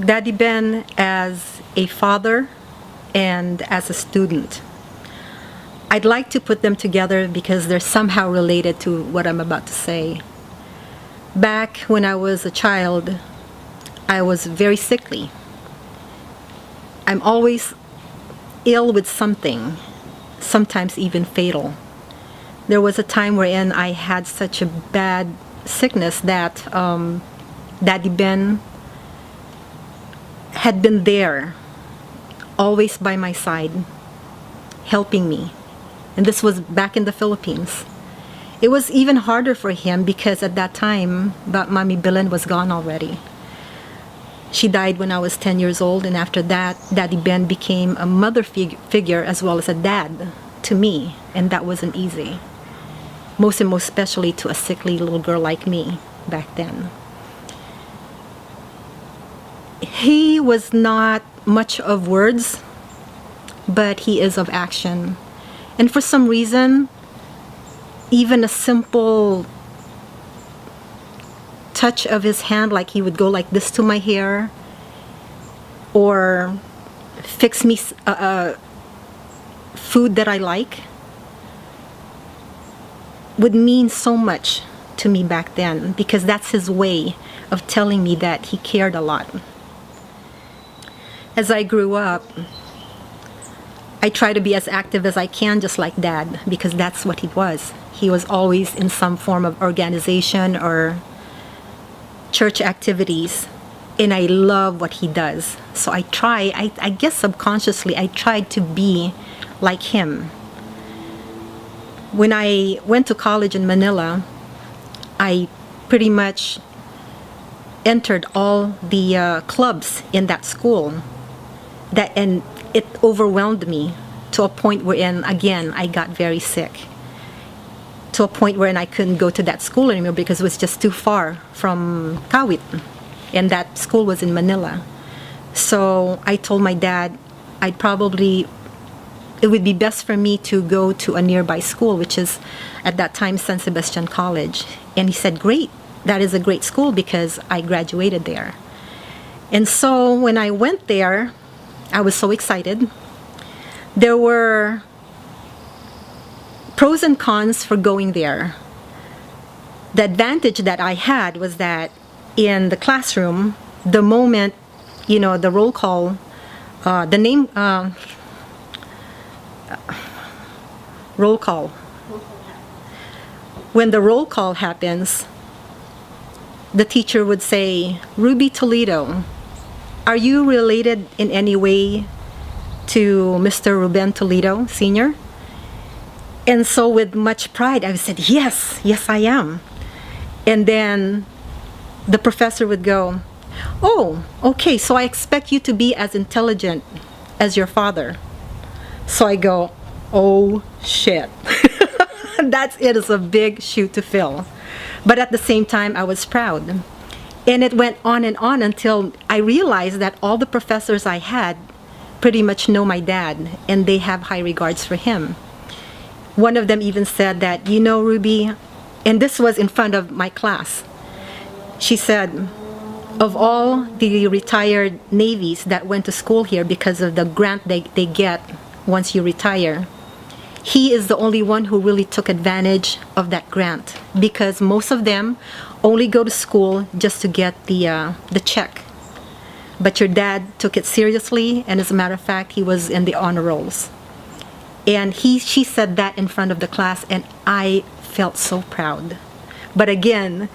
Daddy Ben as a father and as a student. I'd like to put them together because they're somehow related to what I'm about to say. Back when I was a child, I was very sickly. I'm always ill with something, sometimes even fatal. There was a time wherein I had such a bad sickness that Daddy Ben had been there, always by my side, helping me. And this was back in the Philippines. It was even harder for him because at that time, Mommy Belen was gone already. She died when I was 10 years old, and after that, Daddy Ben became a mother figure as well as a dad to me, and that wasn't easy. Most and most especially to a sickly little girl like me back then. He was not much of words, but he is of action. And for some reason, even a simple touch of his hand, like he would go like this to my hair, or fix me food that I like, would mean so much to me back then, because that's his way of telling me that he cared a lot. As I grew up, I try to be as active as I can, just like Dad, because that's what he was. He was always in some form of organization or church activities, and I love what he does. So I guess subconsciously, I tried to be like him. When I went to college in Manila, I pretty much entered all the clubs in that school. And it overwhelmed me to a point wherein, again, I got very sick. To a point wherein I couldn't go to that school anymore because it was just too far from Kawit. And that school was in Manila. So I told my dad it would be best for me to go to a nearby school, which is at that time San Sebastian College. And he said, great, that is a great school because I graduated there. And so when I went there, I was so excited. There were pros and cons for going there. The advantage that I had was that in the classroom, the moment, the roll call, roll call. When the roll call happens, the teacher would say, Ruby Toledo, are you related in any way to Mr. Ruben Toledo, Sr.? And so with much pride, I said, yes, I am. And then the professor would go, oh, okay, so I expect you to be as intelligent as your father. So I go, oh, shit. It's a big shoe to fill. But at the same time, I was proud. And it went on and on until I realized that all the professors I had pretty much know my dad, and they have high regards for him. One of them even said that, Ruby, and this was in front of my class, she said, of all the retired Navies that went to school here because of the grant they get once you retire, he is the only one who really took advantage of that grant, because most of them only go to school just to get the check. But your dad took it seriously, and as a matter of fact, he was in the honor rolls. And she said that in front of the class, and I felt so proud. But again,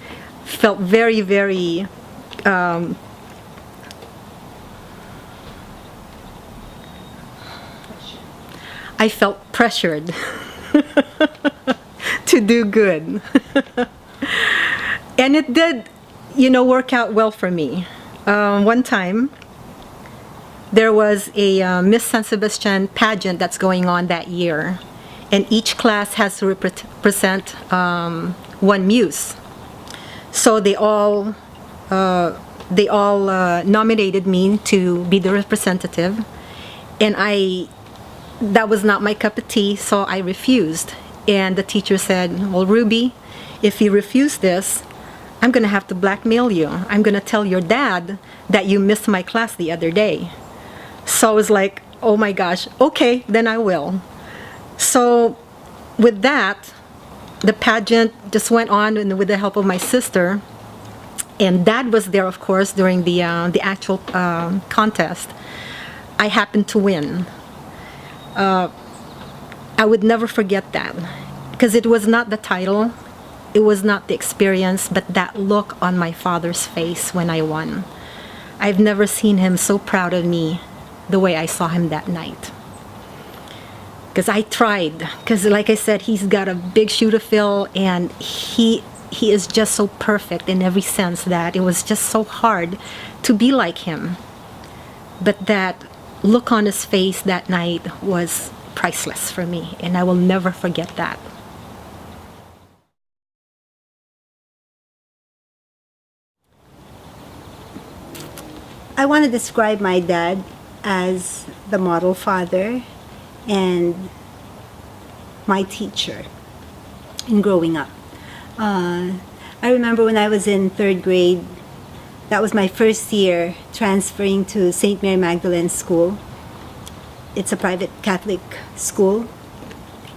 felt very, very I felt pressured to do good. And it did, work out well for me. One time, there was a Miss San Sebastian pageant that's going on that year. And each class has to represent one muse. So they all nominated me to be the representative. And that was not my cup of tea, so I refused. And the teacher said, well, Ruby, if you refuse this, I'm going to have to blackmail you. I'm going to tell your dad that you missed my class the other day. So I was like, oh my gosh, okay, then I will. So with that, the pageant just went on with the help of my sister. And Dad was there, of course, during the actual contest. I happened to win. I would never forget that, because it was not the title, it was not the experience, but that look on my father's face when I won. I've never seen him so proud of me the way I saw him that night. Because I tried, because like I said, he's got a big shoe to fill, and he is just so perfect in every sense that it was just so hard to be like him. But that look on his face that night was priceless for me, and I will never forget that. I want to describe my dad as the model father and my teacher in growing up. I remember when I was in third grade, that was my first year transferring to St. Mary Magdalene School. It's a private Catholic school,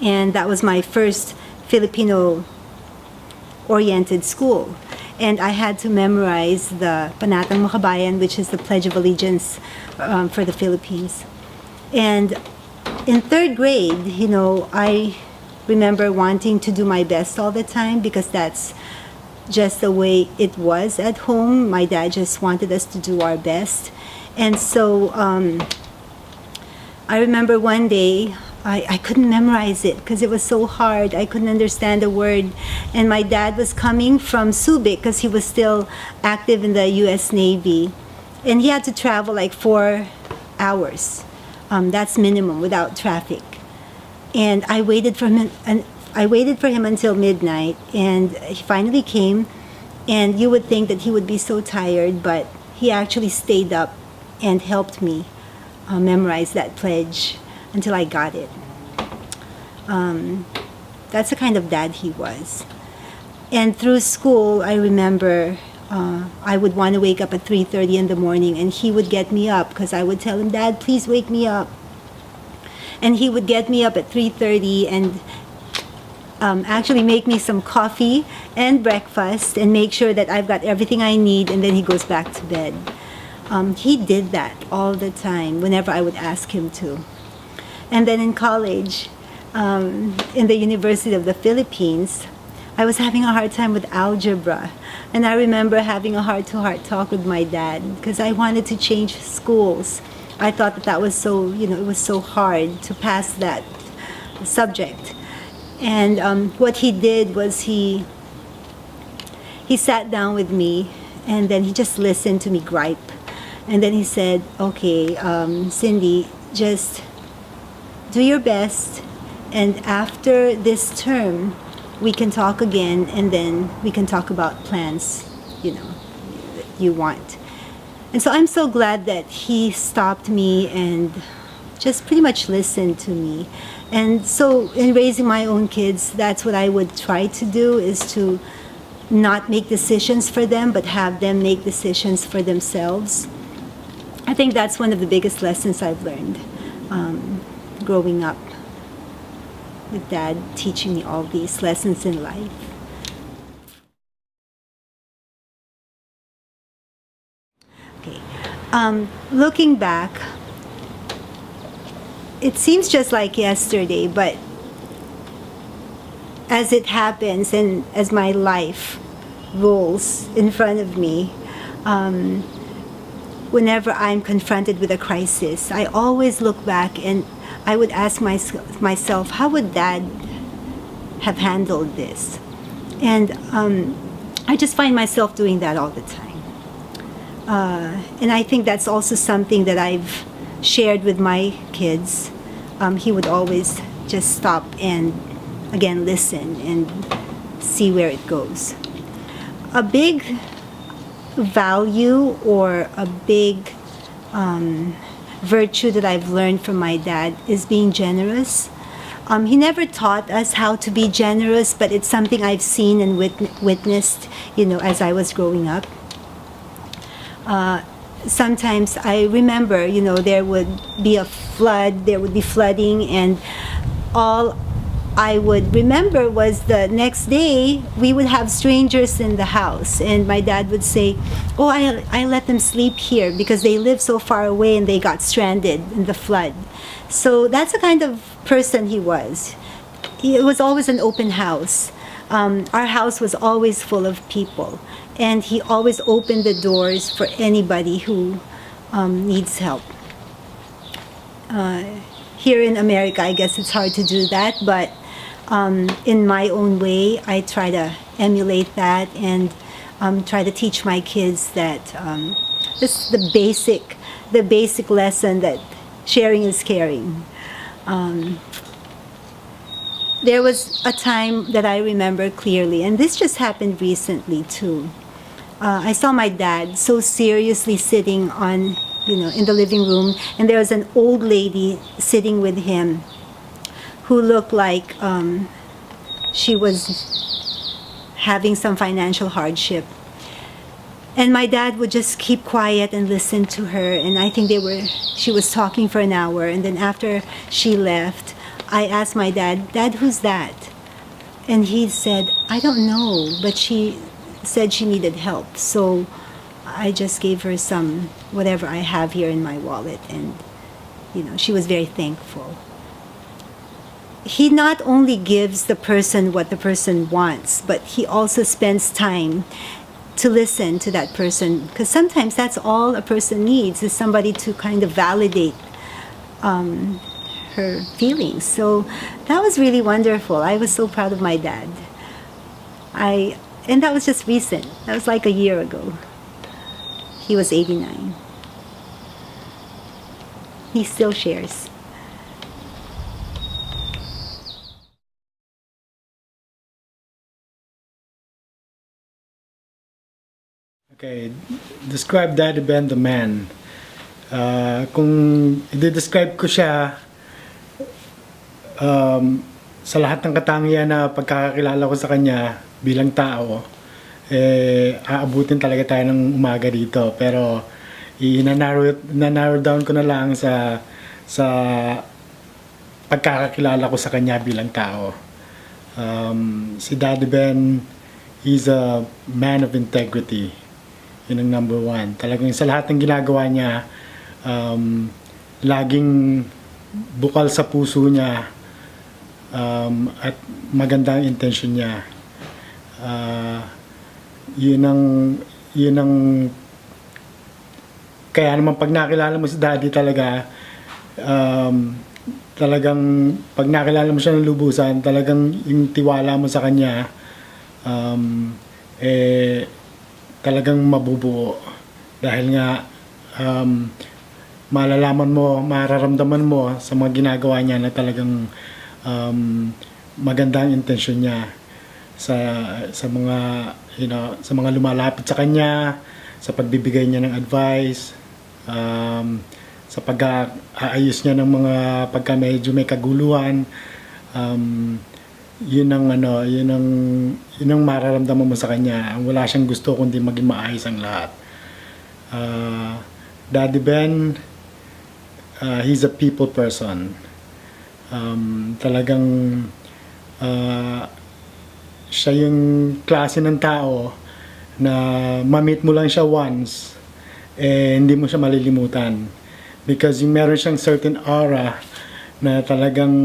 and that was my first Filipino-oriented school. And I had to memorize the Panatang Makabayan, which is the Pledge of Allegiance for the Philippines. And in third grade, I remember wanting to do my best all the time, because that's just the way it was at home. My dad just wanted us to do our best. And so I remember one day I couldn't memorize it because it was so hard. I couldn't understand a word. And my dad was coming from Subic because he was still active in the U.S. Navy. And he had to travel like 4 hours. That's minimum without traffic. And I waited for him, until midnight, and he finally came. And you would think that he would be so tired, but he actually stayed up and helped me memorize that pledge until I got it. That's the kind of dad he was. And through school, I remember I would want to wake up at 3:30 in the morning, and he would get me up because I would tell him, "Dad, please wake me up." And he would get me up at 3:30 and actually make me some coffee and breakfast and make sure that I've got everything I need, and then he goes back to bed. He did that all the time whenever I would ask him to. And then in college, in the University of the Philippines, I was having a hard time with algebra. And I remember having a heart-to-heart talk with my dad because I wanted to change schools. I thought that was so, it was so hard to pass that subject. And what he did was he sat down with me, and then he just listened to me gripe. And then he said, "Okay, Cindy, just do your best, and after this term, we can talk again, and then we can talk about plans, that you want." And so I'm so glad that he stopped me and just pretty much listened to me. And so in raising my own kids, that's what I would try to do, is to not make decisions for them, but have them make decisions for themselves. I think that's one of the biggest lessons I've learned growing up, with Dad teaching me all these lessons in life. Okay. Looking back, it seems just like yesterday, but as it happens and as my life rolls in front of me, whenever I'm confronted with a crisis, I always look back and I would ask myself, how would Dad have handled this? And I just find myself doing that all the time. And I think that's also something that I've shared with my kids. He would always just stop and, again, listen and see where it goes. A big value or a big virtue that I've learned from my dad is being generous. He never taught us how to be generous, but it's something I've seen and witnessed, as I was growing up. Sometimes I remember, there would be a flood, there would be flooding, and all I would remember was the next day we would have strangers in the house, and my dad would say, "Oh, I let them sleep here because they live so far away and they got stranded in the flood." So that's the kind of person he was. It was always an open house. Our house was always full of people, and he always opened the doors for anybody who needs help. Here in America, I guess it's hard to do that, but in my own way, I try to emulate that and try to teach my kids that this is the basic lesson that sharing is caring. There was a time that I remember clearly, and this just happened recently too. I saw my dad so seriously sitting in the living room, and there was an old lady sitting with him who looked like she was having some financial hardship. And my dad would just keep quiet and listen to her, and I think she was talking for an hour, and then after she left, I asked my dad, "Dad, who's that?" And he said, "I don't know, but she said she needed help, so I just gave her some whatever I have here in my wallet," and she was very thankful. He not only gives the person what the person wants, but he also spends time to listen to that person, because sometimes that's all a person needs, is somebody to kind of validate her feelings. So that was really wonderful. I was so proud of my dad. And that was just recent. That was like a year ago. He was 89. He still shares. Okay, describe Daddy Ben the man. Kung i-describe ko siya sa lahat ng katangian na pagkakakilala ko sa kanya bilang tao, aabutin talaga tayo ng umaga dito. Pero i-narrow down ko na lang sa pagkakakilala ko sa kanya bilang tao. Si Daddy Ben, he's a man of integrity. Yun ang number one. Talagang sa lahat ng ginagawa niya, laging bukal sa puso niya, at magandang intention niya. Yun ang kaya naman pag nakilala mo si Daddy talaga, talagang pag nakilala mo siya ng lubusan, talagang yung tiwala mo sa kanya talagang mabubuo, dahil nga malalaman mo, mararamdaman mo sa mga ginagawa niya na talagang magandang intensyon niya sa mga sa mga lumalapit sa kanya, sa pagbibigay niya ng advice, sa pag-aayos niya ng mga pagka medyo may kaguluhan. Yun ang mararamdaman mo sa kanya. Wala siyang gusto kundi maging maayos ang lahat. Daddy Ben, he's a people person. Talagang siya yung klase ng tao na ma-meet mo lang siya once, hindi mo siya malilimutan, because yung meron siyang certain aura na talagang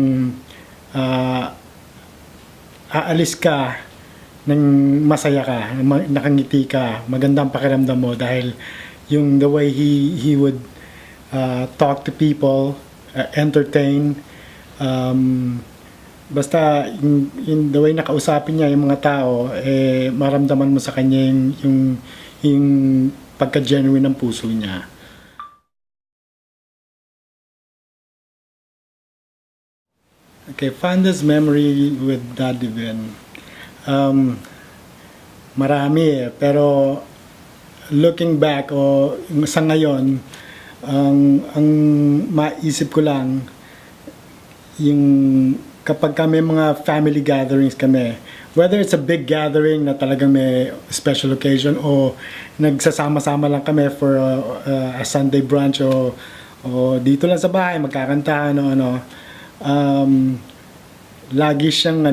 aalis ka ng masaya ka, nakangiti ka, magandang pakiramdam mo, dahil yung the way he would talk to people, entertain, basta yung the way nakausapin niya yung mga tao, maramdaman mo sa kanya yung pagka-genuine ng puso niya. Okay, fondest memory with Daddy Ben. Marami pero looking back sa ngayon, ang maisip ko lang yung kapag kami mga family gatherings kami, whether it's a big gathering na talagang may special occasion o nagsasama-sama lang kami for a Sunday brunch o dito lang sa bahay magkakantahan o ano, lagi siyang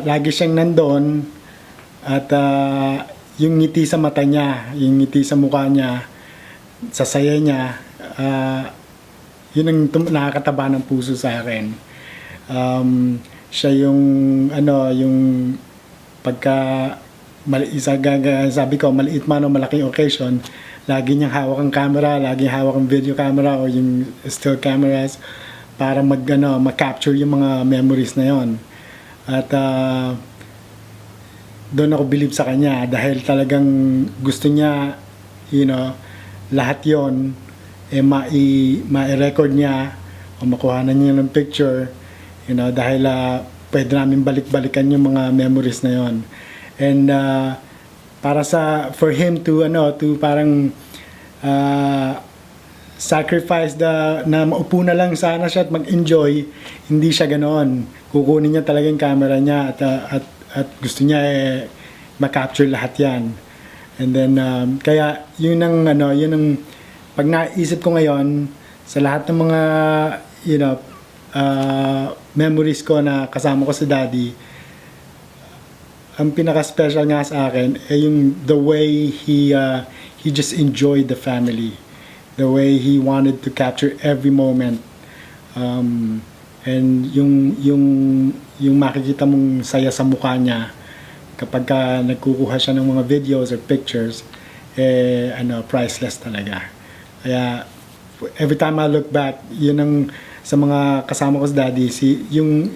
lagi siyang nandoon at yung ngiti sa mata niya, yung ngiti sa mukha niya, sa saya niya, yun ang nakakataba ng puso sa akin. Siya yung yung pagka sabi ko maliit man o malaking occasion, lagi niyang hawak ang camera, lagi hawak ang video camera o yung still cameras para mag-capture yung mga memories na yon. At doon ako believe sa kanya dahil talagang gusto niya, lahat yon ma-record niya o makuha na niya ng picture, dahil pwede namin balik-balikan yung mga memories na yon. And for him to parang sacrifice na maupo na lang sana siya at mag-enjoy, hindi siya ganoon. Kukunin niya talaga yung camera niya at gusto niya ma-capture lahat yan. And then kaya yun ang pag naisip ko ngayon sa lahat ng mga memories ko na kasama ko sa daddy, ang pinaka-special nga sa akin ay yung the way he just enjoyed the family, the way he wanted to capture every moment, and yung makikita mong saya sa mukha niya kapag nagkukuha siya ng mga videos or pictures, priceless talaga. Kaya every time I look back, yun ang sa mga kasama ko sa daddy, yung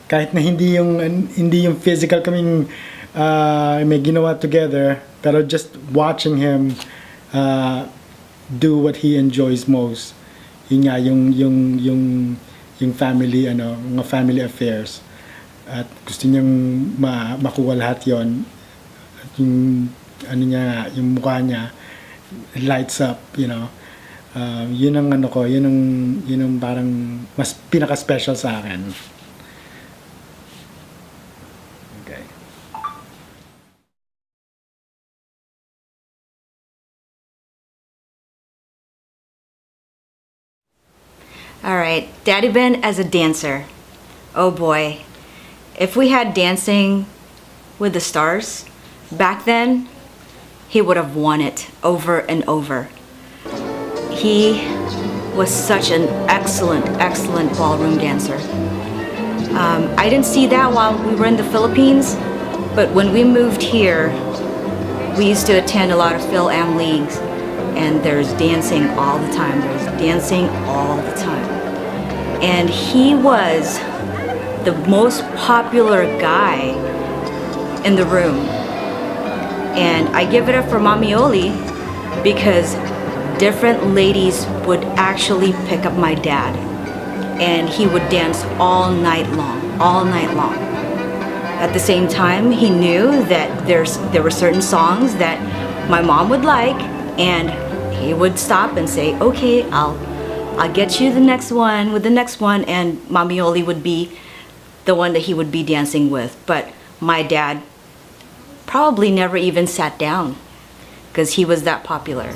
kahit na hindi yung physical kaming may ginawa together, pero just watching him do what he enjoys most, yun nga yung family mga family affairs, at gusto niyang makuha lahat yon. At yung yung mukha niya lights up, yun ang yun ang parang mas pinaka-special sa akin. Okay. All right, Daddy Ben as a dancer. Oh boy. If we had Dancing with the Stars back then, he would have won it over and over. He was such an excellent ballroom dancer. I didn't see that while we were in the Philippines, but when we moved here, we used to attend a lot of Phil-Am leagues, and there's dancing all the time. And he was the most popular guy in the room. And I give it up for Mami Oli because different ladies would actually pick up my dad, and he would dance all night long. At the same time, he knew that there were certain songs that my mom would like, and he would stop and say, "Okay, I'll get you the next one," and Mami Oli would be the one that he would be dancing with. But my dad probably never even sat down because he was that popular.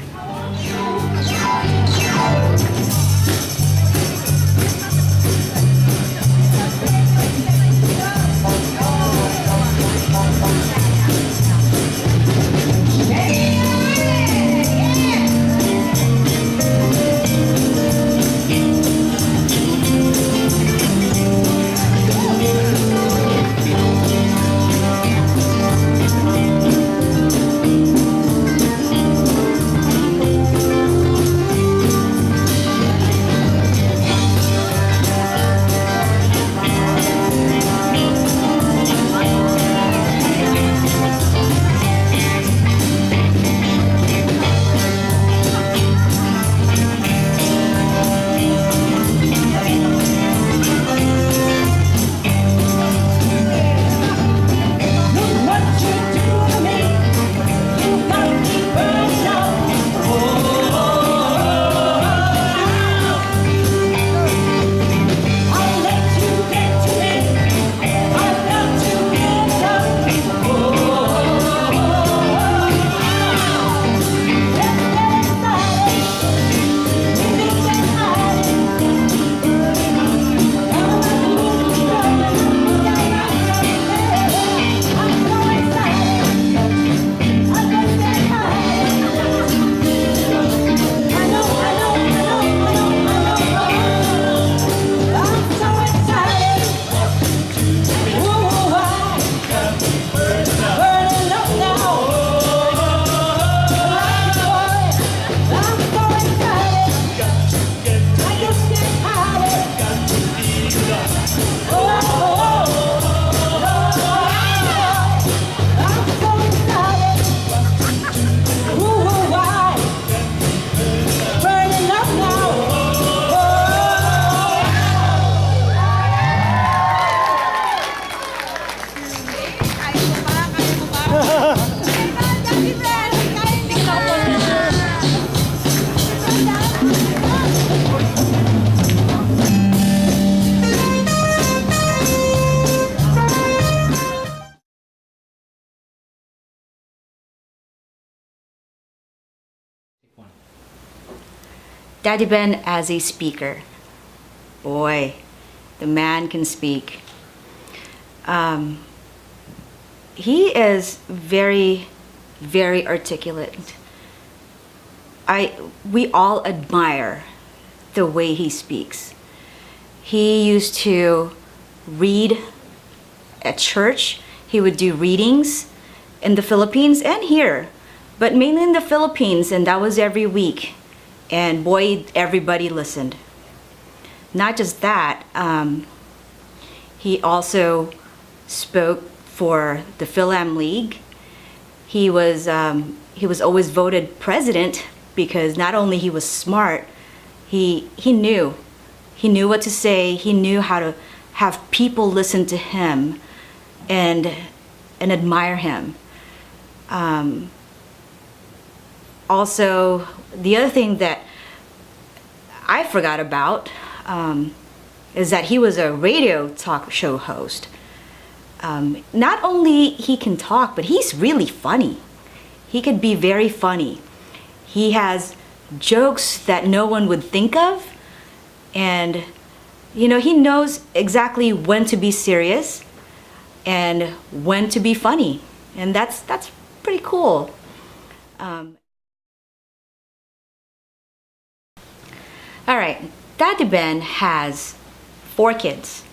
Daddy Ben as a speaker. Boy, the man can speak. He is very, very articulate. We all admire the way he speaks. He used to read at church. He would do readings in the Philippines and here, but mainly in the Philippines, and that was every week. And boy, everybody listened. Not just that, he also spoke for the Phil-Am League. He was always voted president because not only he was smart, he knew what to say. He knew how to have people listen to him and admire him. Also, the other thing that I forgot about is that he was a radio talk show host. Not only he can talk, but he's really funny. He could be very funny. He has jokes that no one would think of, and he knows exactly when to be serious and when to be funny, and that's pretty cool. All right, Daddy Ben has 4 kids.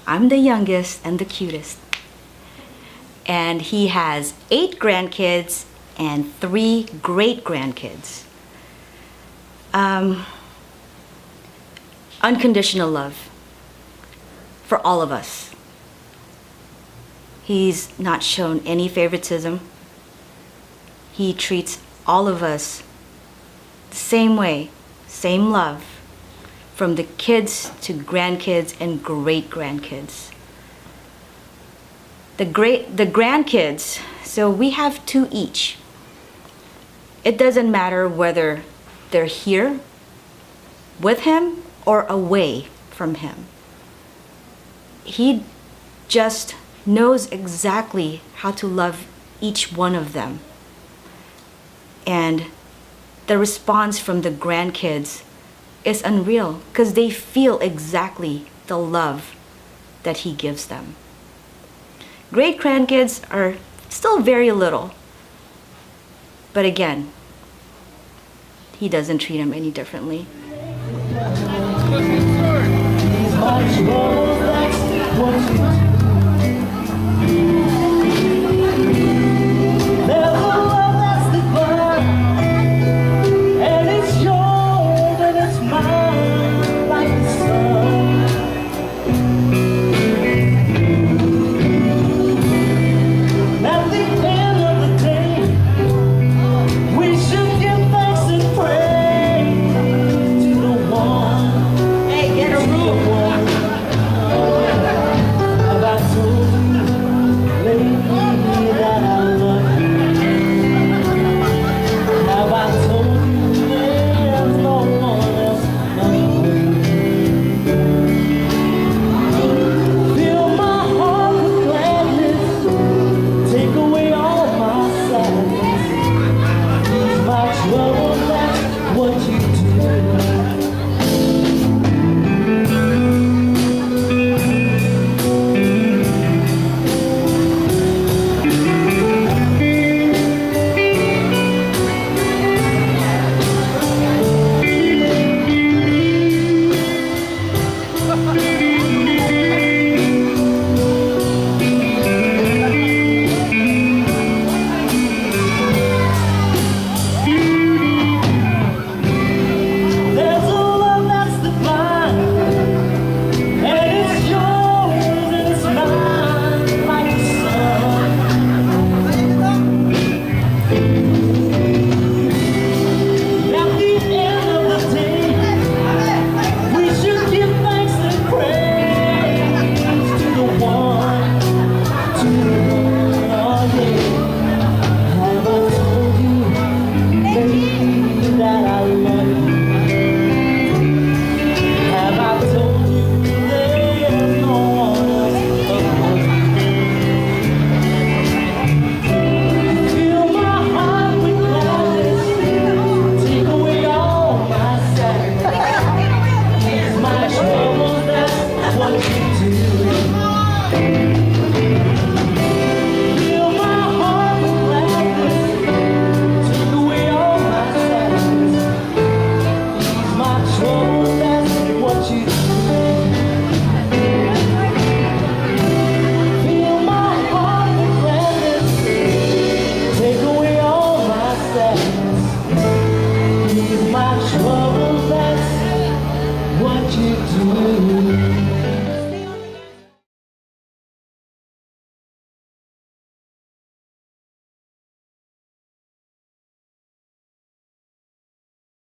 I'm the youngest and the cutest. And he has 8 grandkids and 3 great-grandkids. Unconditional love for all of us. He's not shown any favoritism. He treats all of us the same way, same love, from the kids to grandkids and great-grandkids. The grandkids, so we have 2 each. It doesn't matter whether they're here with him or away from him. He just knows exactly how to love each one of them. And the response from the grandkids is unreal because they feel exactly the love that he gives them. Great grandkids are still very little, but again, he doesn't treat them any differently.